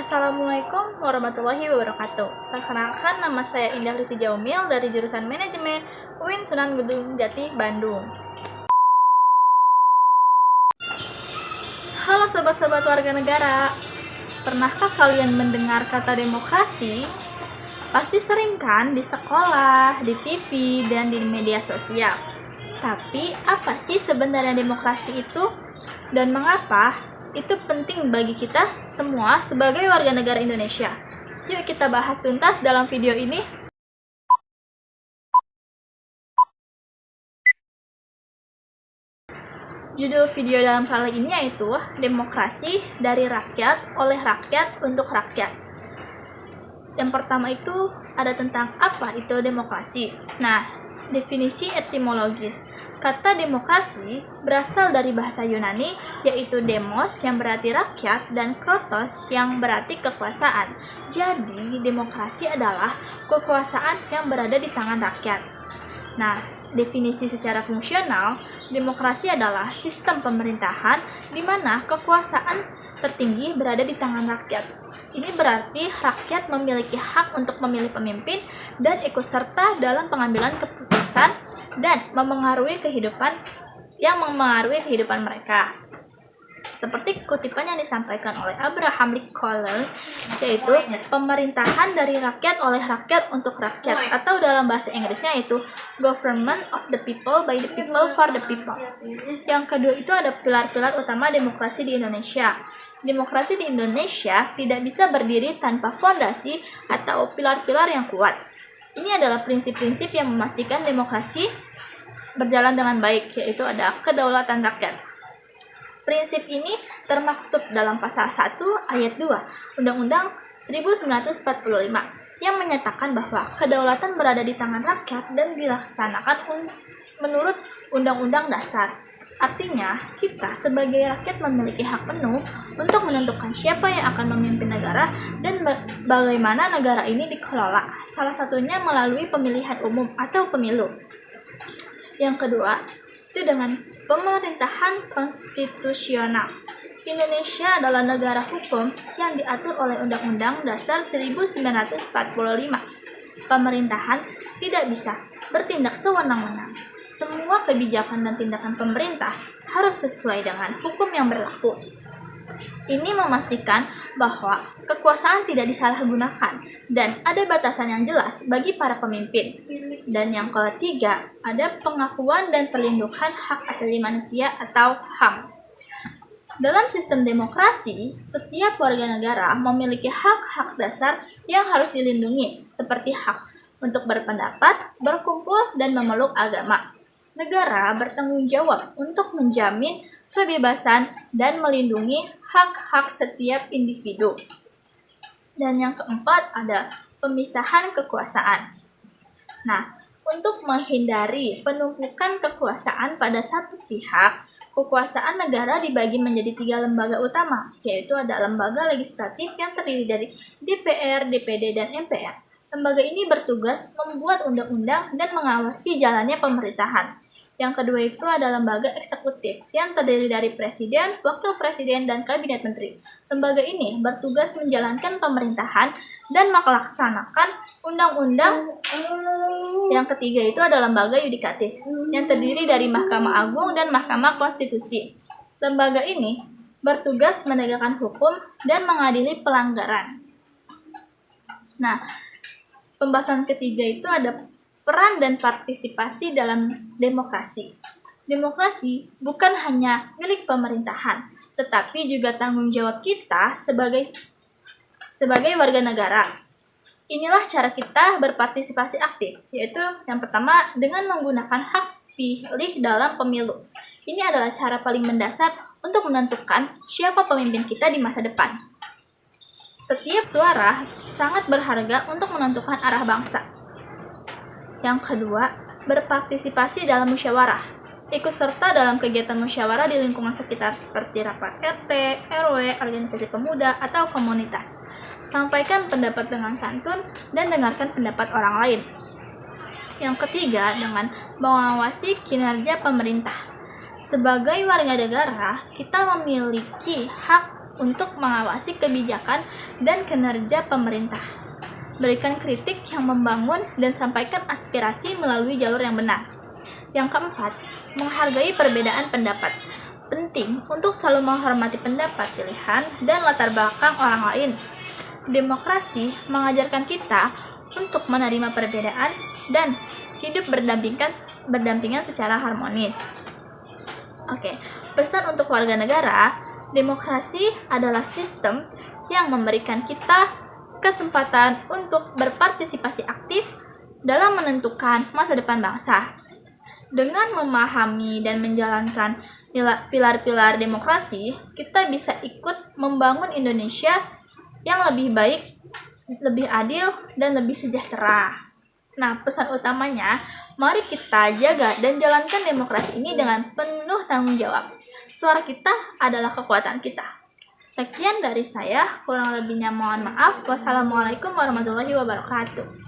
Assalamualaikum warahmatullahi wabarakatuh. Perkenalkan, nama saya Indah Lisi Jaumil dari jurusan Manajemen UIN Sunan Gunung Jati, Bandung. Halo sobat-sobat warga negara, pernahkah kalian mendengar kata demokrasi? Pasti sering kan di sekolah, di TV, dan di media sosial. Tapi apa sih sebenarnya demokrasi itu? Dan mengapa itu penting bagi kita semua sebagai warga negara Indonesia? Yuk kita bahas tuntas dalam video ini. Judul video dalam kali ini yaitu Demokrasi dari Rakyat, oleh Rakyat, untuk Rakyat. Yang pertama itu ada tentang apa itu demokrasi. Nah, definisi etimologis. Kata demokrasi berasal dari bahasa Yunani, yaitu demos yang berarti rakyat dan kratos yang berarti kekuasaan. Jadi, demokrasi adalah kekuasaan yang berada di tangan rakyat. Nah, definisi secara fungsional, demokrasi adalah sistem pemerintahan di mana kekuasaan tertinggi berada di tangan rakyat. Ini berarti rakyat memiliki hak untuk memilih pemimpin dan ikut serta dalam pengambilan keputusan dan memengaruhi kehidupan mereka. Seperti kutipan yang disampaikan oleh Abraham Lincoln, yaitu pemerintahan dari rakyat oleh rakyat untuk rakyat, atau dalam bahasa Inggrisnya itu government of the people by the people for the people. Yang kedua itu ada pilar-pilar utama demokrasi di Indonesia. Demokrasi di Indonesia tidak bisa berdiri tanpa fondasi atau pilar-pilar yang kuat. Ini adalah prinsip-prinsip yang memastikan demokrasi berjalan dengan baik, yaitu ada kedaulatan rakyat. Prinsip ini termaktub dalam pasal 1 ayat 2 Undang-Undang 1945 yang menyatakan bahwa kedaulatan berada di tangan rakyat dan dilaksanakan menurut Undang-Undang Dasar. Artinya, kita sebagai rakyat memiliki hak penuh untuk menentukan siapa yang akan memimpin negara dan bagaimana negara ini dikelola, salah satunya melalui pemilihan umum atau pemilu. Yang kedua, itu dengan pemerintahan konstitusional. Indonesia adalah negara hukum yang diatur oleh Undang-Undang Dasar 1945. Pemerintahan tidak bisa bertindak sewenang-wenang. Semua kebijakan dan tindakan pemerintah harus sesuai dengan hukum yang berlaku. Ini memastikan bahwa kekuasaan tidak disalahgunakan dan ada batasan yang jelas bagi para pemimpin. Dan yang ketiga, ada pengakuan dan perlindungan hak asasi manusia atau HAM. Dalam sistem demokrasi, setiap warga negara memiliki hak-hak dasar yang harus dilindungi, seperti hak untuk berpendapat, berkumpul, dan memeluk agama. Negara bertanggung jawab untuk menjamin kebebasan dan melindungi hak-hak setiap individu. Dan yang keempat ada pemisahan kekuasaan. Nah, untuk menghindari penumpukan kekuasaan pada satu pihak, kekuasaan negara dibagi menjadi 3 lembaga utama, yaitu ada lembaga legislatif yang terdiri dari DPR, DPD, dan MPR. Lembaga ini bertugas membuat undang-undang dan mengawasi jalannya pemerintahan. Yang kedua itu ada lembaga eksekutif yang terdiri dari presiden, wakil presiden, dan kabinet menteri. Lembaga ini bertugas menjalankan pemerintahan dan melaksanakan undang-undang. Yang ketiga itu ada lembaga yudikatif yang terdiri dari Mahkamah Agung dan Mahkamah Konstitusi. Lembaga ini bertugas menegakkan hukum dan mengadili pelanggaran. Nah, pembahasan ketiga itu ada peran dan partisipasi dalam demokrasi. Demokrasi bukan hanya milik pemerintahan, tetapi juga tanggung jawab kita sebagai warga negara. Inilah cara kita berpartisipasi aktif, yaitu yang pertama dengan menggunakan hak pilih dalam pemilu. Ini adalah cara paling mendasar untuk menentukan siapa pemimpin kita di masa depan. Setiap suara sangat berharga untuk menentukan arah bangsa. Yang kedua, berpartisipasi dalam musyawarah. Ikut serta dalam kegiatan musyawarah di lingkungan sekitar seperti rapat RT, RW, organisasi pemuda, atau komunitas. Sampaikan pendapat dengan santun dan dengarkan pendapat orang lain. Yang ketiga, dengan mengawasi kinerja pemerintah. Sebagai warga negara, kita memiliki hak untuk mengawasi kebijakan dan kinerja pemerintah. Berikan kritik yang membangun dan sampaikan aspirasi melalui jalur yang benar. Yang keempat, menghargai perbedaan pendapat. Penting untuk selalu menghormati pendapat, pilihan, dan latar belakang orang lain. Demokrasi mengajarkan kita untuk menerima perbedaan dan hidup berdampingan secara harmonis. Oke, pesan untuk warga negara, demokrasi adalah sistem yang memberikan kita kesempatan untuk berpartisipasi aktif dalam menentukan masa depan bangsa. Dengan memahami dan menjalankan pilar-pilar demokrasi, kita bisa ikut membangun Indonesia yang lebih baik, lebih adil, dan lebih sejahtera. Nah, pesan utamanya, mari kita jaga dan jalankan demokrasi ini dengan penuh tanggung jawab. Suara kita adalah kekuatan kita. Sekian dari saya, kurang lebihnya mohon maaf. Wassalamualaikum warahmatullahi wabarakatuh.